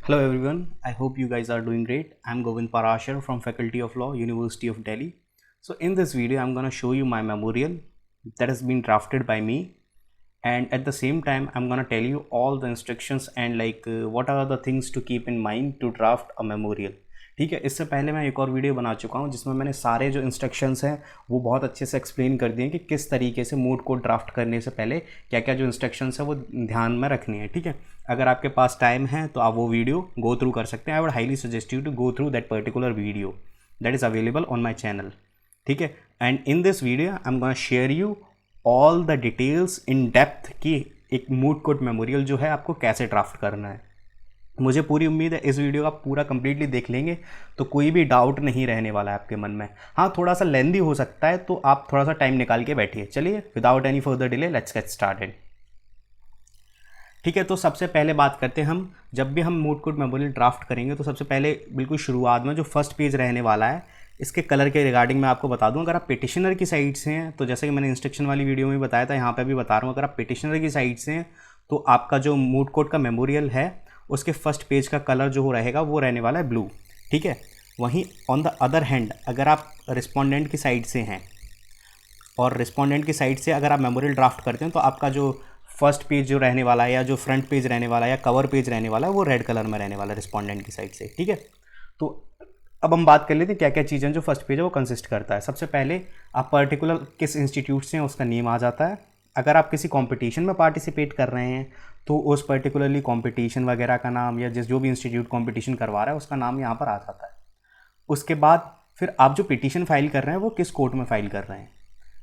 Hello everyone, I hope you guys are doing great. I'm Govind Parashar from Faculty of Law, University of Delhi. So in this video, I'm gonna show you my memorial that has been drafted by me, and at the same time, I'm gonna tell you all the instructions and what are the things to keep in mind to draft a memorial. ठीक है, इससे पहले मैं एक और video बना चुका हूँ जिसमें मैंने सारे जो इंस्ट्रक्शंस हैं वो बहुत अच्छे से एक्सप्लेन कर दिए कि किस तरीके से मूड कोड ड्राफ्ट करने से पहले क्या क्या जो इंस्ट्रक्शंस है वो ध्यान में रखनी है। ठीक है, अगर आपके पास टाइम है तो आप वो वीडियो गो थ्रू कर सकते हैं। I would highly suggest you to go through that particular video that is available on my channel. ठीक है, and in this video I am gonna share you all the details in depth कि एक mood code memorial जो है आपको कैसे draft करना है। मुझे पूरी उम्मीद है इस वीडियो का पूरा कंप्लीटली देख लेंगे तो कोई भी डाउट नहीं रहने वाला है आपके मन में। हाँ, थोड़ा सा लेंदी हो सकता है तो आप थोड़ा सा टाइम निकाल के बैठिए। चलिए, without any further delay let's get started. ठीक है, तो सबसे पहले बात करते हैं हम जब भी हम मूड कोड मेमोरियल ड्राफ्ट करेंगे तो सबसे पहले बिल्कुल शुरुआत में जो फर्स्ट पेज रहने वाला है इसके कलर के रिगार्डिंग मैं आपको बता दूं। अगर आप पिटिशनर की साइड से हैं तो जैसे कि मैंने इंस्ट्रक्शन वाली वीडियो में बताया था, यहाँ पे भी बता रहा हूँ, अगर आप पिटिशनर की साइड से हैं तो आपका जो मूड कोड का मेमोरियल है उसके फर्स्ट पेज का कलर जो रहेगा वो रहने वाला है ब्लू। ठीक है, वहीं ऑन द अदर हैंड अगर आप रिस्पोंडेंट की साइड से हैं और रिस्पोंडेंट की साइड से अगर आप मेमोरियल ड्राफ्ट करते हैं तो आपका जो फर्स्ट पेज जो रहने वाला है या जो फ्रंट पेज रहने वाला है या कवर पेज रहने वाला है वो रेड कलर में रहने वाला है रिस्पोंडेंट की साइड से। ठीक है, तो अब हम बात कर लेते हैं क्या क्या चीज़ें जो फर्स्ट पेज है वो कंसिस्ट करता है। सबसे पहले आप पर्टिकुलर किस इंस्टीट्यूट से हैं उसका नेम आ जाता है। अगर आप किसी कंपटीशन में पार्टिसिपेट कर रहे हैं तो उस पर्टिकुलरली कंपटीशन वगैरह का नाम या जो भी इंस्टीट्यूट कंपटीशन करवा रहा है उसका नाम यहाँ पर आ जाता है। उसके बाद फिर आप जो पिटीशन फाइल कर रहे हैं वो किस कोर्ट में फाइल कर रहे हैं।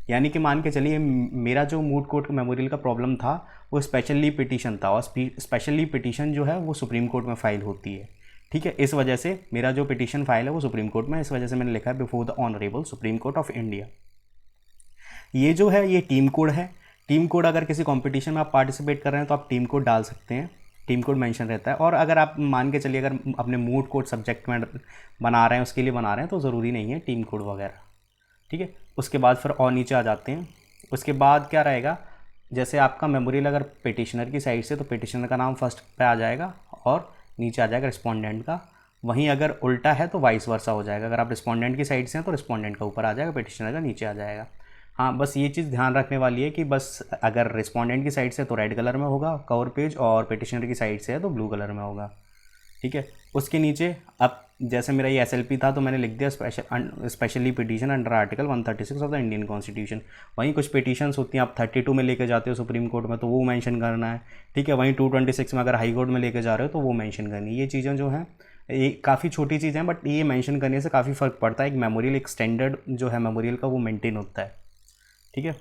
यानी कि मान के चलिए मेरा जो मूड कोर्ट मेमोरियल का प्रॉब्लम था वो स्पेशल लीव पिटीशन था और स्पेशल लीव पिटीशन जो है वो सुप्रीम कोर्ट में फाइल होती है। ठीक है, इस वजह से मेरा जो पिटीशन फाइल है वो सुप्रीम कोर्ट में, इस वजह से मैंने लिखा है before the honourable supreme court of India. ये जो है ये टीम कोड है। टीम कोड अगर किसी कंपटीशन में आप पार्टिसिपेट कर रहे हैं तो आप टीम कोड डाल सकते हैं, टीम कोड मेंशन रहता है। और अगर आप मान के चलिए अगर अपने मूड कोड सब्जेक्ट में बना रहे हैं उसके लिए बना रहे हैं तो ज़रूरी नहीं है टीम कोड वगैरह। ठीक है, उसके बाद फिर और नीचे आ जाते हैं। उसके बाद क्या रहेगा, जैसे आपका मेमोरियल अगर पिटिशनर की साइड से तो पिटिशनर का नाम फर्स्ट पे आ जाएगा और नीचे आ जाएगा रिस्पोंडेंट का। वहीं अगर उल्टा है तो वाइस वर्सा हो जाएगा, अगर आप रिस्पोंडेंट की साइड से हैं तो रिस्पोंडेंट का ऊपर आ जाएगा, पिटिशनर का नीचे आ जाएगा। हाँ, बस ये चीज़ ध्यान रखने वाली है कि बस अगर रिस्पोंडेंट की साइड से तो रेड कलर में होगा कवर पेज और पिटिशनर की साइड से है तो ब्लू कलर में होगा। ठीक है, उसके नीचे अब जैसे मेरा ये एसएलपी था तो मैंने लिख दिया specially petition under article 136 of the Indian constitution. वहीं कुछ पिटीशंस होती हैं आप 32 में लेके जाते हो सुप्रीम कोर्ट में तो वो मेंशन करना है। ठीक है, वहीं 226 में अगर हाई कोर्ट में लेके जा रहे हो तो वो मेंशन करनी है। ये चीज़ें जो हैं ये काफ़ी छोटी चीज़ें हैं बट ये मेंशन करने से काफ़ी फ़र्क पड़ता है। एक मेमोरियल एक स्टैंडर्ड जो है मेमोरियल का वो मेंटेन होता है। ठीक है,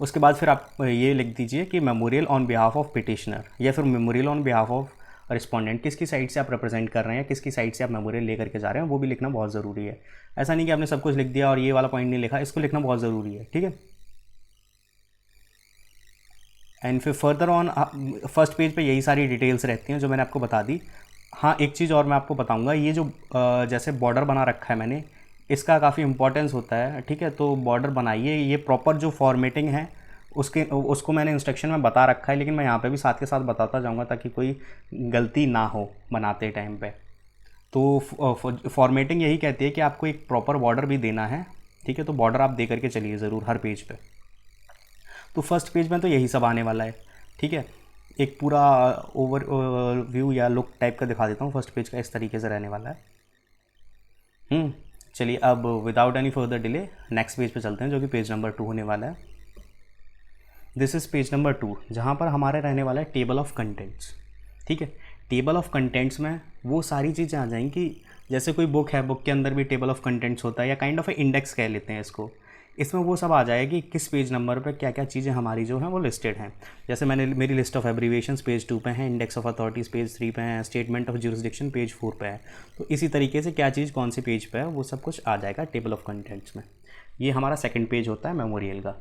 उसके बाद फिर आप ये लिख दीजिए कि memorial on behalf of petitioner या फिर memorial on behalf of respondent, किसकी साइड से आप रिप्रेजेंट कर रहे हैं, किसकी साइड से आप मेमोरियल लेकर के जा रहे हैं, वो भी लिखना बहुत ज़रूरी है। ऐसा नहीं कि आपने सब कुछ लिख दिया और ये वाला पॉइंट नहीं लिखा, इसको लिखना बहुत ज़रूरी है। ठीक है, एंड फिर फर्दर ऑन फर्स्ट पेज पे यही सारी डिटेल्स रहती हैं जो मैंने आपको बता दी। हाँ, एक चीज़ और मैं आपको बताऊंगा, ये जो जैसे बॉर्डर बना रखा है मैंने इसका काफ़ी इंपॉर्टेंस होता है। ठीक है, तो बॉर्डर बनाइए, ये प्रॉपर जो फॉर्मेटिंग है उसको मैंने इंस्ट्रक्शन में बता रखा है, लेकिन मैं यहाँ पे भी साथ के साथ बताता जाऊँगा ताकि कोई गलती ना हो बनाते टाइम पे। तो फॉर्मेटिंग यही कहती है कि आपको एक प्रॉपर बॉर्डर भी देना है। ठीक है, तो बॉर्डर आप दे करके चलिए ज़रूर हर पेज पे। तो फर्स्ट पेज में तो यही सब आने वाला है। ठीक है, एक पूरा ओवर व्यू या लुक टाइप का दिखा देता हूँ फर्स्ट पेज का, इस तरीके से रहने वाला है। चलिए, अब without any further delay next page पे चलते हैं जो कि पेज नंबर 2 होने वाला है। दिस इज़ पेज नंबर 2 जहाँ पर हमारे रहने वाला है टेबल ऑफ कंटेंट्स। ठीक है, टेबल ऑफ कंटेंट्स में वो सारी चीज़ें आ जाएंगी, जैसे कोई बुक है, बुक के अंदर भी टेबल ऑफ कंटेंट्स होता है या काइंड ऑफ इंडेक्स कह लेते हैं इसको। इसमें वो सब आ जाएगी किस पेज नंबर पे क्या क्या चीज़ें हमारी जो हैं वो लिस्टेड हैं। जैसे मैंने मेरी लिस्ट ऑफ एब्रीविएशंस पेज 2 पे हैं, इंडेक्स ऑफ अथॉरिटीज़ पेज 3 पे हैं, स्टेटमेंट ऑफ ज्यूरिसडिक्शन पेज 4 पे है। तो इसी तरीके से क्या चीज़ कौन से पेज पे है वो सब कुछ आ जाएगा टेबल ऑफ कंटेंट्स में। ये हमारा सेकेंड पेज होता है मेमोरियल का।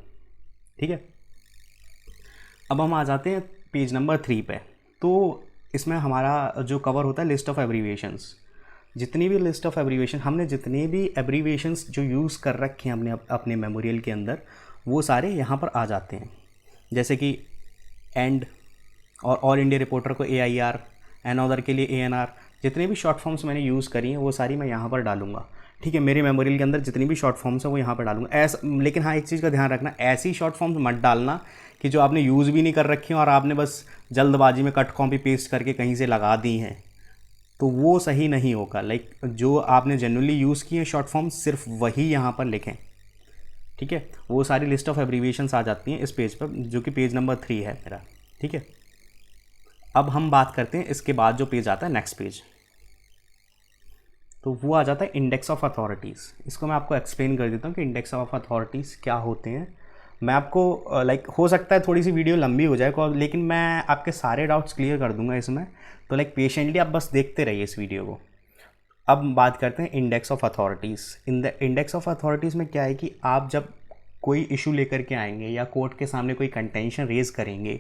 ठीक है, अब हम आ जाते हैं पेज नंबर 3 पे। तो इसमें हमारा जो कवर होता है लिस्ट ऑफ एब्रीविएशंस, जितनी भी लिस्ट ऑफ एब्रीविएशन हमने जितने भी एब्रीविएशंस जो यूज़ कर रखे हैं अपने मेमोरियल के अंदर वो सारे यहाँ पर आ जाते हैं। जैसे कि एंड और ऑल इंडिया रिपोर्टर को AIR, एनोदर के लिए ANR, जितने भी शॉर्ट फॉर्म्स मैंने यूज़ करी हैं वो सारी मैं यहाँ पर डालूंगा। ठीक है, मेरे मेमोरियल के अंदर जितनी भी शॉर्ट फॉर्म्स हैं वो यहाँ पर डालूंगा ऐसा। लेकिन हाँ, एक चीज़ का ध्यान रखना, ऐसी शॉर्ट फॉर्म्स मत डालना कि जो आपने यूज़ भी नहीं कर रखी हैं और आपने बस जल्दबाजी में कट कॉपी पेस्ट करके कहीं से लगा दी हैं, तो वो सही नहीं होगा। लाइक जो आपने जनरली यूज़ किए शॉर्ट फॉर्म्स सिर्फ वही यहाँ पर लिखें। ठीक है, वो सारी लिस्ट ऑफ एब्रीविएशंस आ जाती हैं इस पेज पर, जो कि पेज नंबर 3 है मेरा। ठीक है, अब हम बात करते हैं इसके बाद जो पेज आता है नेक्स्ट पेज, तो वो आ जाता है इंडेक्स ऑफ अथॉरिटीज़। इसको मैं आपको एक्सप्लेन कर देता हूँ कि इंडेक्स ऑफ अथॉरिटीज़ क्या होते हैं। मैं आपको हो सकता है थोड़ी सी वीडियो लंबी हो जाए, लेकिन मैं आपके सारे डाउट्स क्लियर कर दूंगा इसमें, तो पेशेंटली आप बस देखते रहिए इस वीडियो को। अब बात करते हैं index of authorities. In the index of authorities में क्या है कि आप जब कोई इशू लेकर के आएंगे या कोर्ट के सामने कोई कंटेंशन रेज़ करेंगे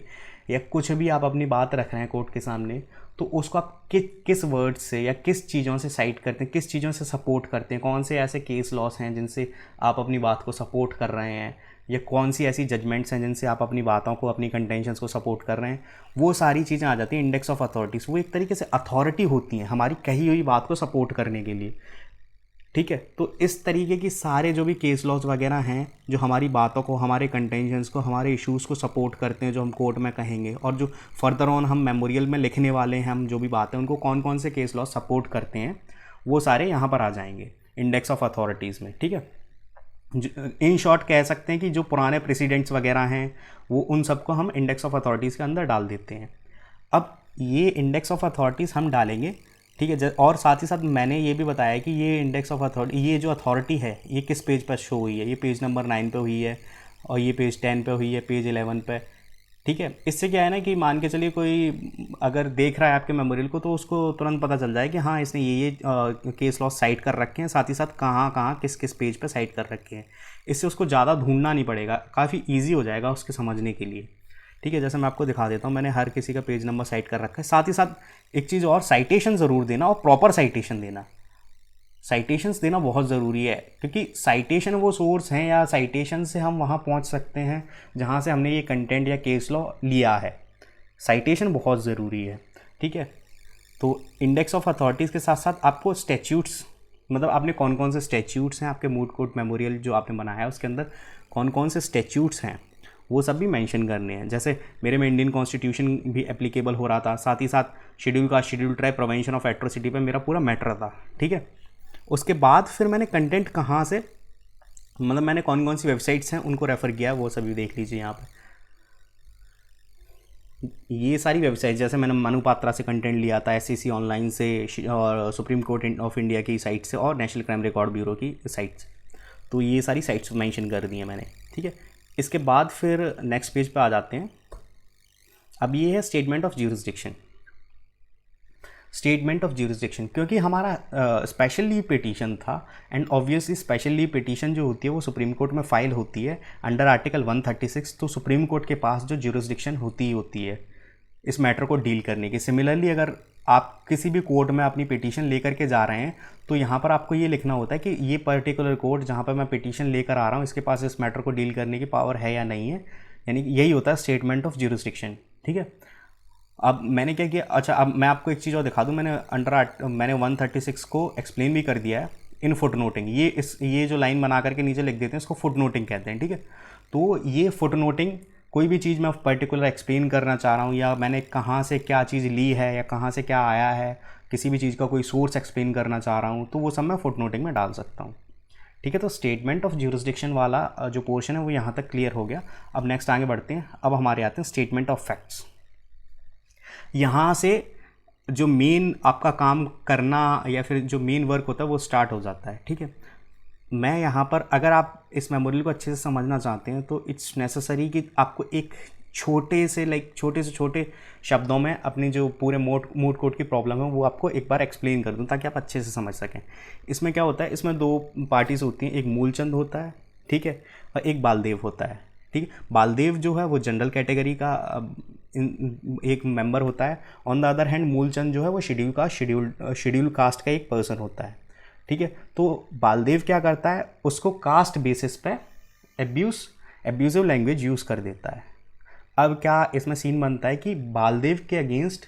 या कुछ भी आप अपनी बात रख रहे हैं कोर्ट के सामने, तो उसको आप किस वर्ड से या किस चीज़ों से साइट करते हैं, किस चीज़ों से सपोर्ट करते हैं, कौन से ऐसे केस लॉस हैं जिनसे आप अपनी बात को सपोर्ट कर रहे हैं, या कौन सी ऐसी जजमेंट्स हैं जिनसे आप अपनी बातों को, अपनी कंटेंशंस को सपोर्ट कर रहे हैं, वो सारी चीज़ें आ जाती हैं इंडेक्स ऑफ अथॉरिटीज़। वो एक तरीके से अथॉरिटी होती हैं हमारी कही हुई बात को सपोर्ट करने के लिए। ठीक है, तो इस तरीके की सारे जो भी केस लॉज वगैरह हैं जो हमारी बातों को, हमारे कंटेंशंस को, हमारे इश्यूज़ को सपोर्ट करते हैं, जो हम कोर्ट में कहेंगे और जो फर्दर ऑन हम मेमोरियल में लिखने वाले हैं, हम जो भी बातें उनको कौन कौन से केस लॉज सपोर्ट करते हैं, वो सारे यहाँ पर आ जाएंगे इंडेक्स ऑफ अथॉरिटीज़ में। ठीक है, इन शॉर्ट कह सकते हैं कि जो पुराने प्रेसिडेंट्स वगैरह हैं वो उन सबको हम इंडेक्स ऑफ अथॉरिटीज़ के अंदर डाल देते हैं। अब ये इंडेक्स ऑफ अथॉरिटीज़ हम डालेंगे। ठीक है, और साथ ही साथ मैंने ये भी बताया कि ये इंडेक्स ऑफ अथॉरिटी, ये जो अथॉरिटी है ये किस पेज पर शो हुई है। ये पेज नंबर 9 पे हुई है और ये पेज 10 पे हुई है, पेज 11 पे। ठीक है, इससे क्या है ना कि मान के चलिए कोई अगर देख रहा है आपके मेमोरियल को तो उसको तुरंत पता चल जाए कि हाँ इसने ये केस लॉस साइट कर रखे हैं, साथ ही साथ कहाँ कहाँ किस किस पेज पे साइट कर रखे हैं। इससे उसको ज़्यादा ढूंढना नहीं पड़ेगा, काफ़ी ईजी हो जाएगा उसके समझने के लिए। ठीक है, जैसे मैं आपको दिखा देता हूँ, मैंने हर किसी का पेज नंबर साइट कर रखा है। साथ ही साथ एक चीज़ और, साइटेशन ज़रूर देना और प्रॉपर साइटेशन देना। साइटेशंस देना बहुत ज़रूरी है, क्योंकि साइटेशन वो सोर्स हैं या साइटेशन से हम वहाँ पहुँच सकते हैं जहाँ से हमने ये कंटेंट या केस लॉ लिया है। साइटेशन बहुत ज़रूरी है। ठीक है, तो इंडेक्स ऑफ अथॉरिटीज़ के साथ साथ आपको स्टैच्यूट्स, मतलब आपने कौन कौन से स्टैच्यूट्स हैं आपके मूड कोर्ट मेमोरियल जो आपने बनाया है उसके अंदर कौन कौन से स्टैच्यूट्स हैं वो सब भी मेंशन करने हैं। जैसे मेरे में इंडियन कॉन्स्टिट्यूशन भी एप्लीकेबल हो रहा था, साथ ही साथ schedule caste, schedule tribe, prevention of atrocity पे मेरा पूरा मैटर था। ठीक है, उसके बाद फिर मैंने कंटेंट कहाँ से, मतलब मैंने कौन कौन सी वेबसाइट्स हैं उनको रेफ़र किया, वो सभी देख लीजिए यहाँ पे। ये सारी वेबसाइट, जैसे मैंने मनु पात्रा से कंटेंट लिया था, SCC ऑनलाइन से, और सुप्रीम कोर्ट ऑफ इंडिया की साइट से, और नेशनल क्राइम रिकॉर्ड ब्यूरो की साइट से। तो ये सारी साइट्स मेंशन कर दी हैं मैंने। ठीक है, इसके बाद फिर नेक्स्ट पेज पे आ जाते हैं। अब ये है statement of jurisdiction. Statement of jurisdiction, क्योंकि हमारा स्पेशल लीव पिटीशन था, and obviously special leave petition जो होती है वो सुप्रीम कोर्ट में फाइल होती है अंडर आर्टिकल 136, तो सुप्रीम कोर्ट के पास जो ज्यूरिसडिक्शन होती है इस मैटर को डील करने की। सिमिलरली अगर आप किसी भी कोर्ट में अपनी पिटीशन लेकर के जा रहे हैं तो यहाँ पर आपको ये लिखना होता है कि ये पर्टिकुलर कोर्ट जहाँ पर मैं पिटीशन लेकर आ रहा हूँ इसके पास इस मैटर को डील करने की पावर है या नहीं है, यानी यही होता है स्टेटमेंट ऑफ ज्यूरिसडिक्शन। ठीक है, अब मैंने क्या किया, अच्छा अब मैं आपको एक चीज़ और दिखा दूँ, मैंने 136 को एक्सप्लेन भी कर दिया है इन फुट नोटिंग। ये जो लाइन बना करके नीचे लिख देते हैं इसको फुट नोटिंग कहते हैं। ठीक है, तो ये फुट नोटिंग, कोई भी चीज़ मैं पर्टिकुलर एक्सप्लेन करना चाह रहा हूँ या मैंने कहाँ से क्या चीज़ ली है या कहाँ से क्या आया है, किसी भी चीज़ का कोई सोर्स एक्सप्लेन करना चाह रहा हूँ, तो वो सब मैं फुट नोटिंग में डाल सकता हूँ। ठीक है, तो स्टेटमेंट ऑफ ज्यूरिसडिक्शन वाला जो पोर्शन है वो यहाँ तक क्लियर हो गया। अब नेक्स्ट आगे बढ़ते हैं। अब हमारे आते हैं स्टेटमेंट ऑफ फैक्ट्स। यहाँ से जो मेन आपका काम करना या फिर जो मेन वर्क होता है वो स्टार्ट हो जाता है। ठीक है, मैं यहाँ पर, अगर आप इस मेमोरियल को अच्छे से समझना चाहते हैं तो इट्स नेसेसरी कि आपको एक छोटे से छोटे शब्दों में अपनी जो पूरे मूड कोर्ट की प्रॉब्लम है वो आपको एक बार एक्सप्लेन कर दूँ ताकि आप अच्छे से समझ सकें। इसमें क्या होता है, इसमें दो पार्टीज होती हैं, एक मूलचंद होता है, ठीक है, और एक बालदेव होता है। ठीक है, बालदेव जो है वो जनरल कैटेगरी का एक मेंबर होता है। On the other hand Moolchand जो है वो शेड्यूल कास्ट का एक पर्सन होता है। ठीक है, तो बालदेव क्या करता है, उसको कास्ट बेसिस पे एब्यूजिव लैंग्वेज यूज़ कर देता है। अब क्या इसमें सीन बनता है कि बालदेव के अगेंस्ट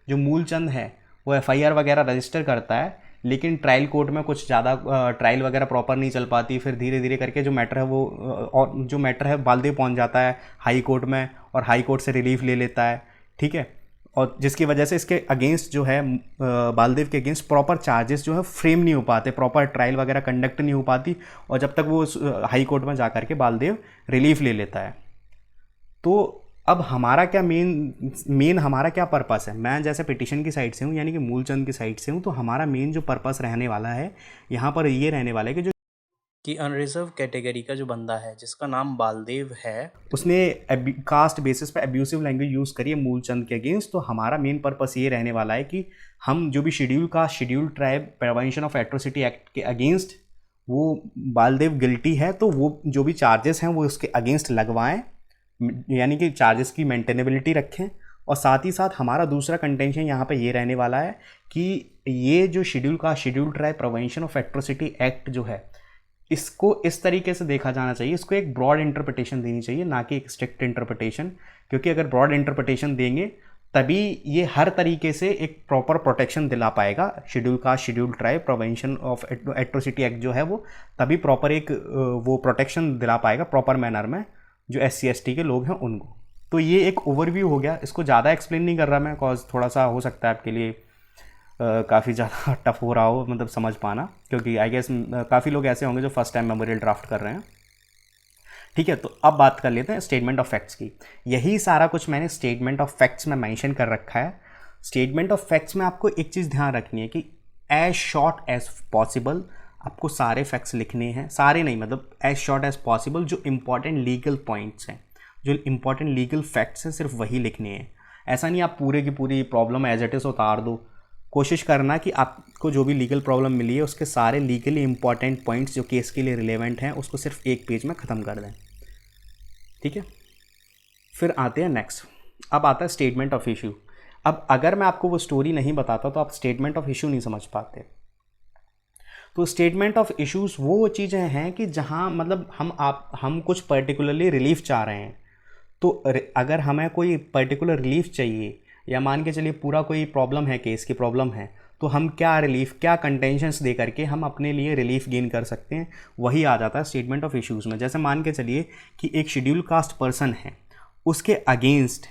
जो मूलचंद है वो एफआईआर वगैरह रजिस्टर करता है, लेकिन ट्रायल कोर्ट में कुछ ज़्यादा ट्रायल वगैरह प्रॉपर नहीं चल पाती, फिर धीरे धीरे करके जो मैटर है वो और जो मैटर है बालदेव पहुंच जाता है हाई कोर्ट में और हाई कोर्ट से रिलीफ ले लेता है, ठीक है। और जिसकी वजह से इसके अगेंस्ट जो है बालदेव के अगेंस्ट प्रॉपर चार्जेस जो है फ्रेम नहीं हो पाते, प्रॉपर ट्रायल वगैरह कंडक्ट नहीं हो पाती, और जब तक वो हाई कोर्ट में जा करके बालदेव रिलीफ ले लेता है। तो अब हमारा क्या मेन हमारा क्या पर्पस है, मैं जैसे पिटिशन की साइड से हूँ यानी कि मूलचंद की साइड से हूँ, तो हमारा मेन जो पर्पस रहने वाला है यहाँ पर ये रहने वाला है कि अनरिजर्व कैटेगरी का जो बंदा है जिसका नाम बालदेव है, उसने कास्ट बेसिस पे अब्यूसिव लैंग्वेज यूज़ करी है मूलचंद के अगेंस्ट। तो हमारा मेन पर्पस ये रहने वाला है कि हम जो भी schedule caste schedule tribe prevention of atrocity act के अगेंस्ट वो बालदेव गिल्टी है, तो वो जो भी चार्जेस हैं वो उसके अगेंस्ट लगवाएं, यानी कि चार्जेस की मेंटेनेबिलिटी रखें। और साथ ही साथ हमारा दूसरा कंटेंशन यहाँ पे ये रहने वाला है कि ये जो schedule caste schedule tribe prevention of atrocity act जो है इसको इस तरीके से देखा जाना चाहिए, इसको एक ब्रॉड इंटरप्रिटेशन देनी चाहिए, ना कि एक स्ट्रिक्ट इंटरप्रिटेशन। क्योंकि अगर ब्रॉड इंटरप्रिटेशन देंगे तभी ये हर तरीके से एक प्रॉपर प्रोटेक्शन दिला पाएगा schedule caste schedule tribe prevention of atrocity act जो है वो तभी प्रॉपर एक वो प्रोटेक्शन दिला पाएगा प्रॉपर मैनर में जो SC/ST के लोग हैं उनको। तो ये एक ओवरव्यू हो गया, इसको ज़्यादा एक्सप्लेन नहीं कर रहा मैं, कॉज थोड़ा सा हो सकता है आपके लिए काफ़ी ज़्यादा टफ हो रहा हो मतलब समझ पाना, क्योंकि आई गेस काफ़ी लोग ऐसे होंगे जो फर्स्ट टाइम मेमोरियल ड्राफ्ट कर रहे हैं, ठीक है। तो अब बात कर लेते हैं स्टेटमेंट ऑफ फैक्ट्स की। यही सारा कुछ मैंने स्टेटमेंट ऑफ फैक्ट्स में मेंशन कर रखा है। स्टेटमेंट ऑफ फैक्ट्स में आपको एक चीज़ ध्यान रखनी है कि एज शॉर्ट एज पॉसिबल आपको सारे फैक्ट्स लिखने हैं, सारे नहीं मतलब एज शॉर्ट एज पॉसिबल जो इंपॉर्टेंट लीगल पॉइंट्स हैं, जो इंपॉर्टेंट लीगल फैक्ट्स हैं सिर्फ वही लिखने हैं। ऐसा नहीं आप पूरे की पूरी प्रॉब्लम एज इट इज़ उतार दो, कोशिश करना कि आपको जो भी लीगल प्रॉब्लम मिली है उसके सारे लीगली इंपॉर्टेंट पॉइंट्स जो केस के लिए रिलेवेंट हैं उसको सिर्फ एक पेज में ख़त्म कर दें, ठीक है। फिर आते हैं नेक्स्ट, अब आता है स्टेटमेंट ऑफ इशू। अब अगर मैं आपको वो स्टोरी नहीं बताता तो आप स्टेटमेंट ऑफ इशू नहीं समझ पाते। तो स्टेटमेंट ऑफ इश्यूज़ वो चीज़ें हैं कि जहाँ मतलब हम कुछ पर्टिकुलरली रिलीफ चाह रहे हैं, तो अगर हमें कोई पर्टिकुलर रिलीफ चाहिए या मान के चलिए पूरा कोई प्रॉब्लम है, केस की प्रॉब्लम है, तो हम क्या रिलीफ क्या कंटेंशंस दे करके हम अपने लिए रिलीफ गेन कर सकते हैं, वही आ जाता है स्टेटमेंट ऑफ इश्यूज़ में। जैसे मान के चलिए कि एक शेड्यूल कास्ट पर्सन है, उसके अगेंस्ट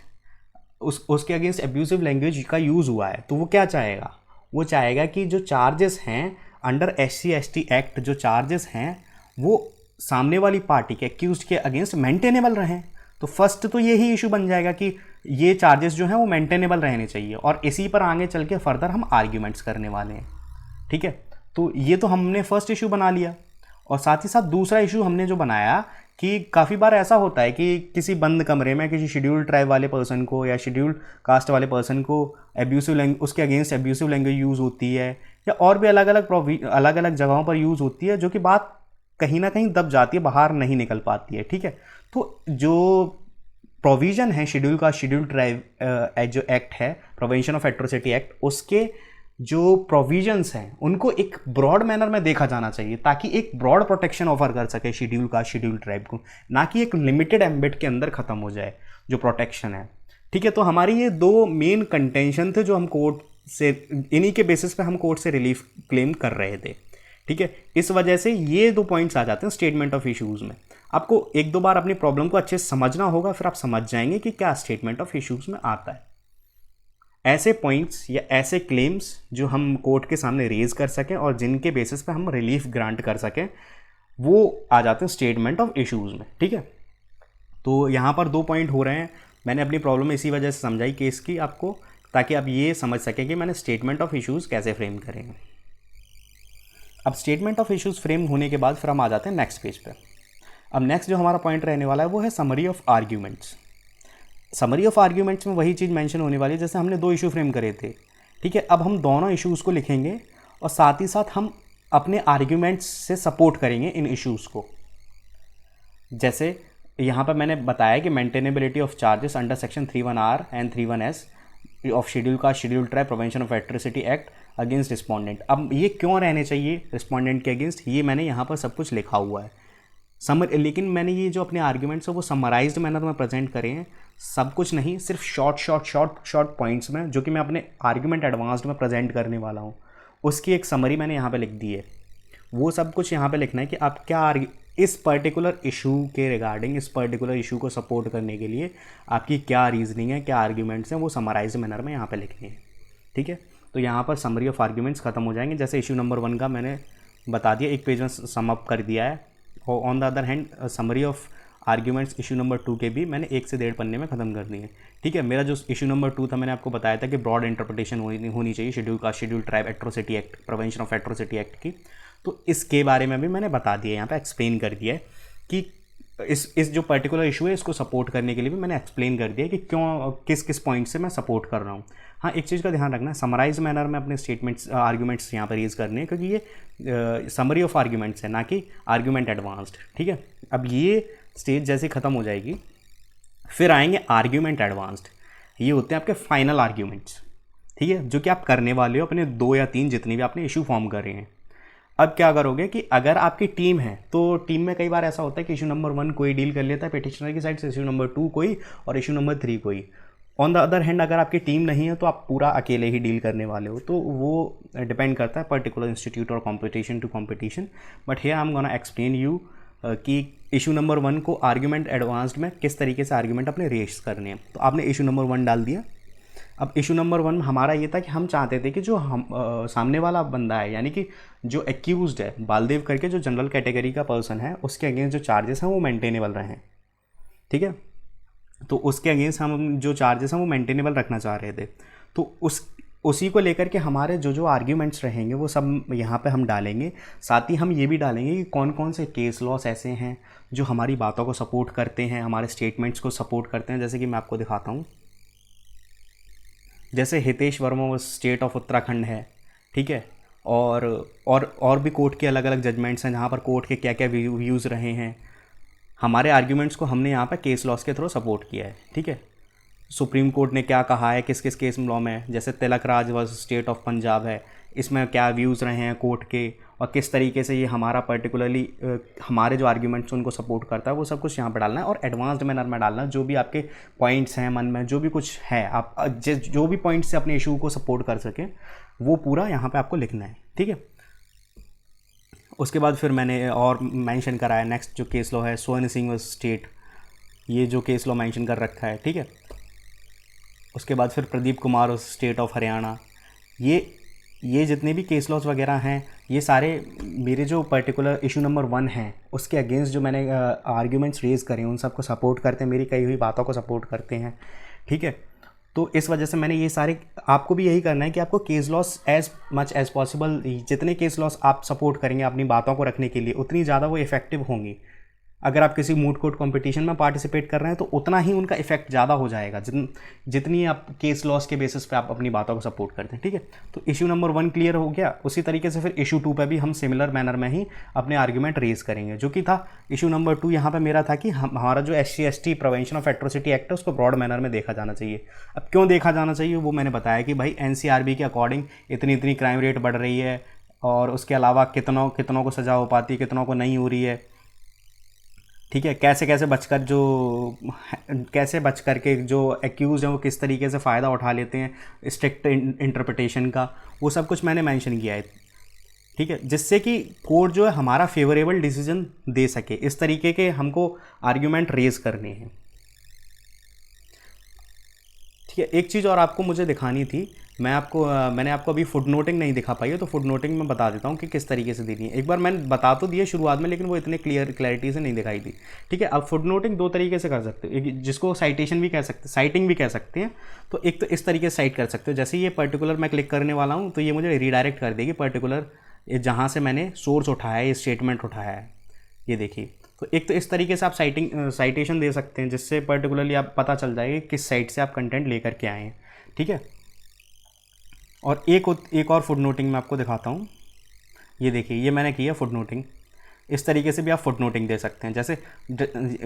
उसके अगेंस्ट एब्यूसिव लैंग्वेज का यूज़ हुआ है, तो वो क्या चाहेगा, वो चाहेगा कि जो चार्जेस हैं अंडर SC/ST एक्ट, जो चार्जेस हैं वो सामने वाली पार्टी के एक्यूज्ड के अगेंस्ट मेंटेनेबल रहें। तो फर्स्ट तो यही इशू बन जाएगा कि ये चार्जेस जो हैं वो मेंटेनेबल रहने चाहिए, और इसी पर आगे चल के फर्दर हम आर्ग्यूमेंट्स करने वाले हैं, ठीक है। तो ये तो हमने फर्स्ट इशू बना लिया, और साथ ही साथ दूसरा इशू हमने जो बनाया कि काफ़ी बार ऐसा होता है कि किसी बंद कमरे में किसी शेड्यूल्ड ट्राइब वाले पर्सन को या शेड्यूल्ड कास्ट वाले पर्सन को उसके अगेंस्ट एब्यूसिव लैंग्वेज यूज़ होती है, या और भी अलग अलग जगहों पर यूज़ होती है, जो कि बात कहीं ना कहीं दब जाती है, बाहर नहीं निकल पाती है, ठीक है। तो जो प्रोविज़न है शेड्यूल का शेड्यूल ट्राइब जो एक्ट है प्रिवेंशन ऑफ एट्रोसिटी एक्ट, उसके जो प्रोविजंस हैं उनको एक ब्रॉड मैनर में देखा जाना चाहिए, ताकि एक ब्रॉड प्रोटेक्शन ऑफर कर सके शेड्यूल का शेड्यूल ट्राइब को, ना कि एक लिमिटेड एम्बिट के अंदर ख़त्म हो जाए जो प्रोटेक्शन है, ठीक है। तो हमारी ये दो मेन कंटेंशन थे जो हम कोर्ट से, इन्हीं के बेसिस पे हम कोर्ट से रिलीफ क्लेम कर रहे थे, ठीक है। इस वजह से ये दो पॉइंट्स आ जाते हैं स्टेटमेंट ऑफ इश्यूज़ में। आपको एक दो बार अपनी प्रॉब्लम को अच्छे से समझना होगा, फिर आप समझ जाएंगे कि क्या स्टेटमेंट ऑफ इश्यूज़ में आता है। ऐसे पॉइंट्स या ऐसे क्लेम्स जो हम कोर्ट के सामने रेज कर सकें और जिनके बेसिस पे हम रिलीफ ग्रांट कर सकें, वो आ जाते हैं स्टेटमेंट ऑफ इश्यूज़ में, ठीक है। तो यहाँ पर दो पॉइंट हो रहे हैं, मैंने अपनी प्रॉब्लम इसी वजह से समझाई केस की आपको, ताकि आप ये समझ सकें कि मैंने स्टेटमेंट ऑफ इश्यूज़ कैसे फ्रेम करेंगे। अब स्टेटमेंट ऑफ इश्यूज़ फ्रेम होने के बाद फिर हम आ जाते हैं नेक्स्ट पेज पे। अब नेक्स्ट जो हमारा पॉइंट रहने वाला है वो है summary of arguments. Summary of arguments में वही चीज़ मेंशन होने वाली है जैसे हमने दो इशू फ्रेम करे थे, ठीक है। अब हम दोनों इश्यूज़ को लिखेंगे और साथ ही साथ हम अपने आर्ग्यूमेंट्स से सपोर्ट करेंगे इन इश्यूज़ को। जैसे यहाँ पर मैंने बताया कि maintainability of charges under section 31R and 31S of schedule का schedule tribe prevention of atrocity act against respondent. अब ये क्यों रहने चाहिए रिस्पोंडेंट के अगेंस्ट, ये मैंने यहाँ पर सब कुछ लिखा हुआ है। लेकिन मैंने ये जो अपने आर्ग्यूमेंट्स है वो समराइज्ड मैनर में प्रेजेंट करे हैं, सब कुछ नहीं, सिर्फ शॉर्ट पॉइंट्स में, जो कि मैं अपने आर्ग्यूमेंट एडवांस्ड में प्रेजेंट करने वाला हूँ, उसकी एक समरी मैंने यहाँ पे लिख दी है। वो सब कुछ यहाँ पे लिखना है कि आप क्या इस पर्टिकुलर इशू के रिगार्डिंग, इस पर्टिकुलर इशू को सपोर्ट करने के लिए आपकी क्या रीजनिंग है, क्या आर्ग्यूमेंट्स हैं, वो समराइज्ड मैनर में यहाँ पे लिखने हैं। ठीक है, तो यहाँ पर समरी ऑफ आर्ग्यूमेंट्स खत्म हो जाएंगे। जैसे इशू नंबर 1 का मैंने बता दिया, एक पेज में सम अप कर दिया है, और on the other hand summary of arguments issue number 2 के भी मैंने 1 से 1.5 पन्ने में ख़त्म कर दिए। ठीक है, मेरा जो इशू नंबर 2 था मैंने आपको बताया था कि ब्रॉड इंटरप्रिटेशन होनी चाहिए schedule tribe atrocity act, prevention of atrocity act की, तो इसके बारे में भी मैंने बता दिया, यहाँ पे एक्सप्लेन कर दिया है कि इस जो पर्टिकुलर इशू है इसको सपोर्ट करने के लिए भी मैंने एक्सप्लेन कर दिया कि क्यों, किस किस पॉइंट से मैं सपोर्ट कर रहा हूँ। हाँ, एक चीज़ का ध्यान रखना है, समराइज मैनर में अपने स्टेटमेंट्स आर्ग्यूमेंट्स यहाँ पर रेज करने हैं, क्योंकि ये समरी ऑफ आर्ग्यूमेंट्स है, ना कि आर्ग्यूमेंट एडवांस्ड। ठीक है, अब ये स्टेज जैसे ख़त्म हो जाएगी, फिर आएंगे आर्ग्यूमेंट एडवांस्ड। ये होते हैं आपके फाइनल आर्ग्यूमेंट्स। ठीक है, जो कि आप करने वाले हो अपने 2 या 3 जितने भी आपने इशू फॉर्म कर रहे हैं। अब क्या करोगे कि अगर आपकी टीम है, तो टीम में कई बार ऐसा होता है कि इशू नंबर 1 कोई डील कर लेता है पिटिशनर की साइड से, इशू नंबर 2 कोई, और इशू नंबर 3 कोई। ऑन द अदर हैंड अगर आपकी टीम नहीं है तो आप पूरा अकेले ही डील करने वाले हो, तो वो डिपेंड करता है पर्टिकुलर इंस्टीट्यूट और competition to competition. But here I am gonna explain you कि इशू नंबर 1 को आर्ग्यूमेंट एडवांस्ड में किस तरीके से आर्ग्यूमेंट अपने रेस करने हैं। तो आपने इशू नंबर 1 डाल दिया। अब इशू नंबर 1 हमारा ये था कि हम चाहते थे कि जो हम सामने वाला बंदा है, यानी कि जो एक्यूज्ड है बालदेव करके, जो जनरल कैटेगरी का पर्सन है, उसके अगेंस्ट जो चार्जेस हैं वो मेंटेनेबल रहें। ठीक है, तो उसके अगेंस्ट हम जो चार्जेस हैं वो मेंटेनेबल रखना चाह रहे थे। तो उसी को लेकर के हमारे जो आर्ग्यूमेंट्स रहेंगे वो सब यहाँ पे हम डालेंगे। साथ ही हम ये भी डालेंगे कि कौन कौन से केस लॉस ऐसे हैं जो हमारी बातों को सपोर्ट करते हैं, हमारे स्टेटमेंट्स को सपोर्ट करते हैं। जैसे कि मैं आपको दिखाता हूँ, जैसे हितेश वर्मा वो स्टेट ऑफ उत्तराखंड है। ठीक है, और भी कोर्ट के अलग अलग जजमेंट्स हैं जहाँ पर कोर्ट के क्या क्या व्यूज़ रहे हैं। हमारे आर्ग्यूमेंट्स को हमने यहाँ पर केस लॉस के थ्रू सपोर्ट किया है। ठीक है, सुप्रीम कोर्ट ने क्या कहा है किस किस केस लॉ में, जैसे Tilak Raj versus state of Punjab है, इसमें क्या व्यूज़ रहे हैं कोर्ट के, और किस तरीके से ये हमारा पर्टिकुलरली हमारे जो आर्ग्यूमेंट्स उनको सपोर्ट करता है, वो सब कुछ यहाँ पे डालना है। और एडवांस्ड मैनर में डालना है, जो भी आपके पॉइंट्स हैं मन में, जो भी कुछ है, आप जो भी पॉइंट्स से अपने इशू को सपोर्ट कर सकें, वो पूरा यहाँ पर आपको लिखना है। ठीक है, उसके बाद फिर मैंने और मेंशन करा है नेक्स्ट जो केस लॉ है, स्वर्ण सिंह वर्सेस स्टेट, ये जो केस लॉ मेंशन कर रखा है। ठीक है, उसके बाद फिर प्रदीप कुमार और स्टेट ऑफ हरियाणा, ये जितने भी केस लॉस वगैरह हैं, ये सारे मेरे जो पर्टिकुलर इशू नंबर 1 है उसके अगेंस्ट जो मैंने आर्ग्यूमेंट्स रेज़ करे उन सबको सपोर्ट करते हैं, मेरी कही हुई बातों को सपोर्ट करते हैं। ठीक है, तो इस वजह से मैंने ये सारे, आपको भी यही करना है कि आपको case laws as much as possible, जितने केस लॉस आप सपोर्ट करेंगे अपनी बातों को रखने के लिए, उतनी ज़्यादा वो इफेक्टिव होंगी। अगर आप किसी मूड कोर्ट कंपटीशन में पार्टिसिपेट कर रहे हैं तो उतना ही उनका इफेक्ट ज़्यादा हो जाएगा जितनी आप केस लॉस के बेसिस पे आप अपनी बातों को सपोर्ट करते हैं। ठीक है, तो इशू नंबर 1 क्लियर हो गया। उसी तरीके से फिर इशू 2 पे भी हम सिमिलर मैनर में ही अपने आर्ग्यूमेंट रेज करेंगे, जो कि था इशू नंबर 2 यहाँ पे मेरा था कि हमारा जो SC/ST prevention of atrocity act है उसको ब्रॉड मैनर में देखा जाना चाहिए। अब क्यों देखा जाना चाहिए वो मैंने बताया कि भाई NCRB के अकॉर्डिंग इतनी क्राइम रेट बढ़ रही है, और उसके अलावा कितनों को सज़ा हो पाती है, कितनों को नहीं हो रही है। ठीक है, कैसे बच कर के जो एक्यूज़ हैं वो किस तरीके से फ़ायदा उठा लेते हैं स्ट्रिक्ट इंटरप्रिटेशन का, वो सब कुछ मैंने मेंशन किया है। ठीक है, जिससे कि कोर्ट जो है हमारा फेवरेबल डिसीजन दे सके, इस तरीके के हमको आर्ग्यूमेंट रेज करने हैं। ठीक है, एक चीज़ और आपको मुझे दिखानी थी, मैंने आपको अभी फुट नोटिंग नहीं दिखा पाई है, तो फुट नोटिंग में बता देता हूँ कि किस तरीके से देनी है। एक बार मैंने बता तो दिया शुरुआत में, लेकिन वो इतने क्लैरिटी से नहीं दिखाई दी। ठीक है, अब फुट नोटिंग 2 तरीके से कर सकते हो, जिसको साइटिंग भी कह सकते हैं। तो एक तो इस तरीके से साइट कर सकते हो, जैसे ये पर्टिकुलर मैं क्लिक करने वाला हूँ तो ये मुझे रीडायरेक्ट कर देगी पर्टिकुलर जहाँ से मैंने सोर्स उठाया है, ये स्टेटमेंट उठाया है, ये देखिए। तो एक तो इस तरीके से आप साइटेशन दे सकते हैं, जिससे पर्टिकुलरली आप पता चल जाएगा किस साइट से आप कंटेंट लेकर के आए हैं। ठीक है, और एक और फुट नोटिंग मैं आपको दिखाता हूँ। ये देखिए, ये मैंने किया फुट नोटिंग। इस तरीके से भी आप फुट नोटिंग दे सकते हैं। जैसे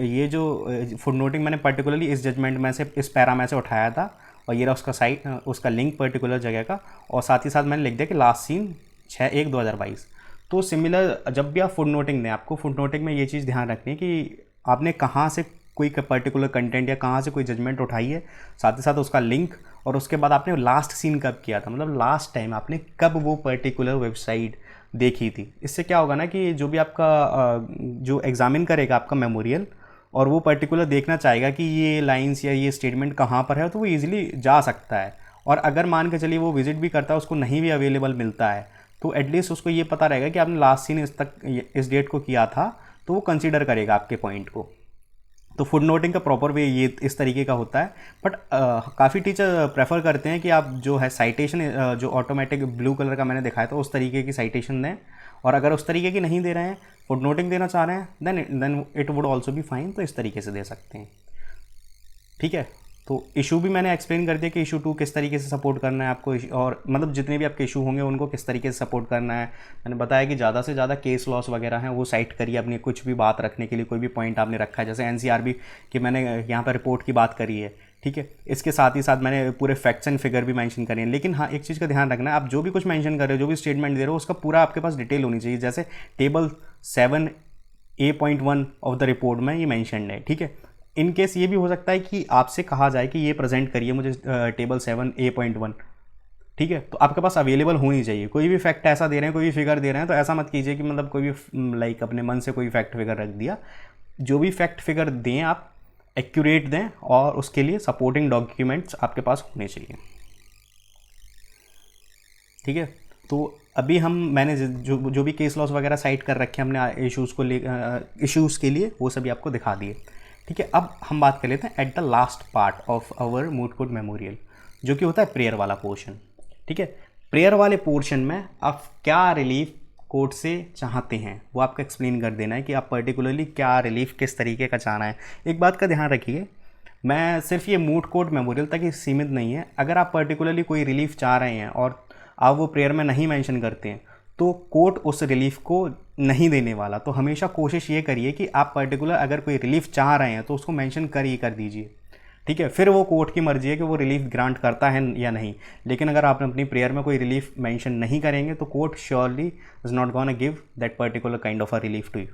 ये जो फुट नोटिंग मैंने पर्टिकुलरली इस जजमेंट में से, इस पैरा में से उठाया था, और ये रहा उसका लिंक पर्टिकुलर जगह का, और साथ ही साथ मैंने लिख दिया कि लास्ट सीन 6/1/2022। तो सिमिलर जब भी आप फुट नोटिंग दें, आपको फुट नोटिंग में ये चीज़ ध्यान रखनी है कि आपने कहाँ से कोई पर्टिकुलर कंटेंट या कहाँ से कोई जजमेंट उठाई है, साथ ही साथ उसका लिंक, और उसके बाद आपने लास्ट सीन कब किया था, मतलब लास्ट टाइम आपने कब वो पर्टिकुलर वेबसाइट देखी थी। इससे क्या होगा ना कि जो भी आपका जो एग्जामिन करेगा आपका मेमोरियल, और वो पर्टिकुलर देखना चाहेगा कि ये लाइंस या ये स्टेटमेंट कहाँ पर है, तो वो ईजिली जा सकता है। और अगर मान के चलिए वो विजिट भी करता है, उसको नहीं भी अवेलेबल मिलता है, तो एटलीस्ट उसको ये पता रहेगा कि आपने लास्ट सीन इस डेट को किया था, तो वो कंसीडर करेगा आपके पॉइंट को। तो फुट नोटिंग का प्रॉपर वे ये इस तरीके का होता है। बट काफ़ी टीचर प्रेफर करते हैं कि आप जो है साइटेशन जो ऑटोमेटिक ब्लू कलर का मैंने दिखाया था उस तरीके की साइटेशन दें, और अगर उस तरीके की नहीं दे रहे हैं, फुट नोटिंग देना चाह रहे हैं, देन इट वुड ऑल्सो भी फाइन, तो इस तरीके से दे सकते हैं। ठीक है, तो इशू भी मैंने एक्सप्लेन कर दिया कि इशू 2 किस तरीके से सपोर्ट करना है आपको, और मतलब जितने भी आपके इशू होंगे उनको किस तरीके से सपोर्ट करना है। मैंने बताया कि ज़्यादा से ज़्यादा केस लॉस वगैरह हैं वो साइट करिए अपनी, कुछ भी बात रखने के लिए, कोई भी पॉइंट आपने रखा है, जैसे एनसीआरबी की मैंने यहाँ पर रिपोर्ट की बात करी है। ठीक है, इसके साथ ही साथ मैंने पूरे फैक्ट्स एंड फिगर भी मेंशन करे हैं। लेकिन हाँ, एक चीज़ का ध्यान रखना है, आप जो भी कुछ मेंशन कर रहे हो, जो भी स्टेटमेंट दे रहे हो, उसका पूरा आपके पास डिटेल होनी चाहिए। जैसे table 7A.1 of the report में ये मेंशनड है। ठीक है, इन केस ये भी हो सकता है कि आपसे कहा जाए कि ये प्रेजेंट करिए मुझे टेबल 7A.1। ठीक है, तो आपके पास अवेलेबल होनी चाहिए। कोई भी फैक्ट ऐसा दे रहे हैं, कोई भी फिगर दे रहे हैं, तो ऐसा मत कीजिए कि मतलब कोई भी लाइक अपने मन से कोई फैक्ट फिगर रख दिया। जो भी फैक्ट फिगर दें आप एक्यूरेट दें, और उसके लिए सपोर्टिंग डॉक्यूमेंट्स आपके पास होने चाहिए। ठीक है, तो अभी मैंने जो भी केस लॉस वगैरह साइट कर रखे हैं हमने इश्यूज़ को इश्यूज़ के लिए, वो सभी आपको दिखा दिए। ठीक है, अब हम बात कर लेते हैं at the last part of our moot court memorial, जो कि होता है प्रेयर वाला पोर्शन। ठीक है, प्रेयर वाले पोर्शन में आप क्या रिलीफ कोर्ट से चाहते हैं वो आपको एक्सप्लेन कर देना है कि आप पर्टिकुलरली क्या रिलीफ किस तरीके का चाहना है। एक बात का ध्यान रखिए, मैं सिर्फ ये मूड कोर्ट मेमोरियल तक ही सीमित नहीं है। अगर आप पर्टिकुलरली कोई रिलीफ चाह रहे हैं और आप वो प्रेयर में नहीं मेंशन करते हैं, तो कोर्ट उस रिलीफ को नहीं देने वाला। तो हमेशा कोशिश ये करिए कि आप पर्टिकुलर अगर कोई रिलीफ चाह रहे हैं तो उसको मेंशन कर दीजिए। ठीक है, फिर वो कोर्ट की मर्जी है कि वो रिलीफ ग्रांट करता है या नहीं। लेकिन अगर आपने अपनी प्रेयर में कोई रिलीफ मेंशन नहीं करेंगे, तो court surely is not gonna give that particular kind of a relief to you.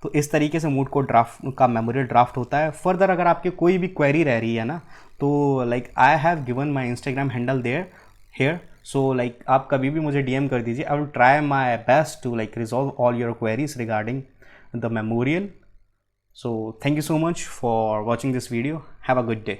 तो इस तरीके से मूड कोर्ट ड्राफ्ट का मेमोरियल ड्राफ्ट होता है। फर्दर अगर आपकी कोई भी क्वेरी रह रही है ना, तो like I have given my Instagram handle here, so like आप कभी भी मुझे DM कर दीजिए। I will try my best to like resolve all your queries regarding the memorial. So thank you so much for watching this video. Have a good day.